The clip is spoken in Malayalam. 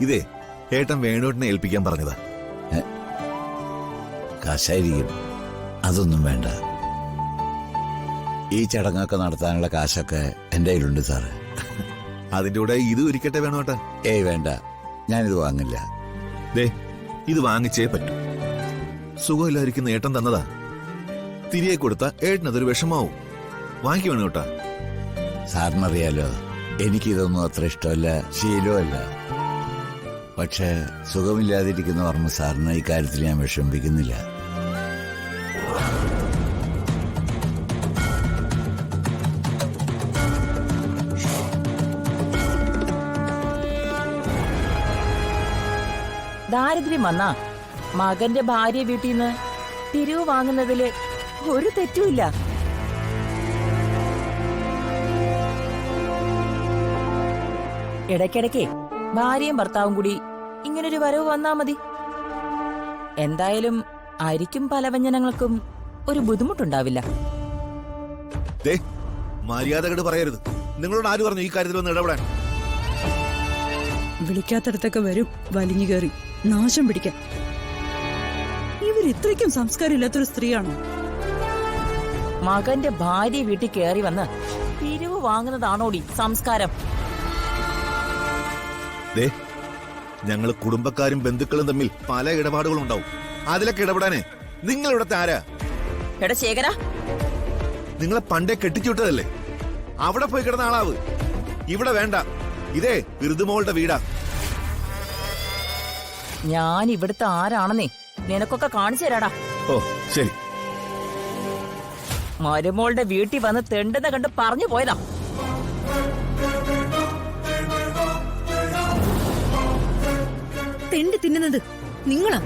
ഇതേ ഏട്ടൻ വേണുവേട്ടനെ ഏൽപ്പിക്കാൻ പറഞ്ഞതാ. കാശായിരിക്കും. അതൊന്നും വേണ്ട. ഈ ചടങ്ങൊക്കെ നടത്താനുള്ള കാശൊക്കെ എന്റെ കയ്യിലുണ്ട് സാറ്. അതിന്റെ കൂടെ ഇത് ഒരിക്കട്ടെ വേണോട്ടാ. ഏയ് വേണ്ട, ഞാനിത് വാങ്ങില്ല. ദേ ഇത് വാങ്ങിച്ചേ പറ്റൂ. സുഖമില്ലാതിരിക്കുന്ന ഏട്ടൻ തന്നതാ. തിരികെ കൊടുത്ത ഏട്ടനതൊരു വിഷമാവും. വാങ്ങിക്ക് വേണോട്ടാ. സാറിനറിയാലോ, എനിക്കിതൊന്നും അത്ര ഇഷ്ടമല്ല, ശീലമല്ല. പക്ഷെ സുഖമില്ലാതിരിക്കുന്ന വർമ്മ സാറിന് ഈ കാര്യത്തിൽ ഞാൻ വിഷമിപ്പിക്കുന്നില്ല. ദാരിദ്ര്യം വന്നാ മകന്റെ ഭാര്യ വീട്ടിൽ നിന്ന് പിരിവ് വാങ്ങുന്നതില് ഒരു തെറ്റുമില്ല. ഇടയ്ക്കിടയ്ക്ക് ഭാര്യയും ഭർത്താവും കൂടി ഇങ്ങനൊരു വരവ് വന്നാ മതി. എന്തായാലും അരിക്കും പലവ്യഞ്ജനങ്ങൾക്കും ഒരു ബുദ്ധിമുട്ടുണ്ടാവില്ല. മര്യാദകട് പറയരുത്. നിങ്ങളോട് ആര് പറഞ്ഞു ഈ കാര്യത്തിൽ ഒന്ന് ഇടപെടാൻ? വിളിക്കാത്തടത്തൊക്കെ വരും വലിഞ്ഞു കയറി നാശം പിടിക്കാൻ. ഇവരിത്രയ്ക്കും സംസ്കാരം ഇല്ലാത്തൊരു സ്ത്രീയാണോ? മകന്റെ ഭാര്യ വീട്ടിൽ കയറി വന്ന് പിരിവ് വാങ്ങുന്നതാണോടി സംസ്കാരം? ഞങ്ങള് കുടുംബക്കാരും ബന്ധുക്കളും തമ്മിൽ പല ഇടപാടുകളും ഉണ്ടാവും. അതിലൊക്കെ ഇടപെടാനേ നിങ്ങൾ ഇവിടത്തെ ആരാ? എടാ ശേഖര, നിങ്ങളെ പണ്ടേ കെട്ടിച്ചുവിട്ടതല്ലേ? അവിടെ പോയി കിടന്ന ആളാവ്. ഇവിടെ വേണ്ട. ഇതേ ഋതുമോളുടെ വീടാ. ഞാൻ ഇവിടുത്തെ ആരാണെന്നേ നിനക്കൊക്കെ കാണിച്ചു തരാടാ. ഓ ശരി. മരുമോളുടെ വീട്ടിൽ വന്ന് തെണ്ടെന്ന് കണ്ട് പറഞ്ഞു പോയതാ. തെണ്ടി തിന്നുന്നത് നിങ്ങളാ.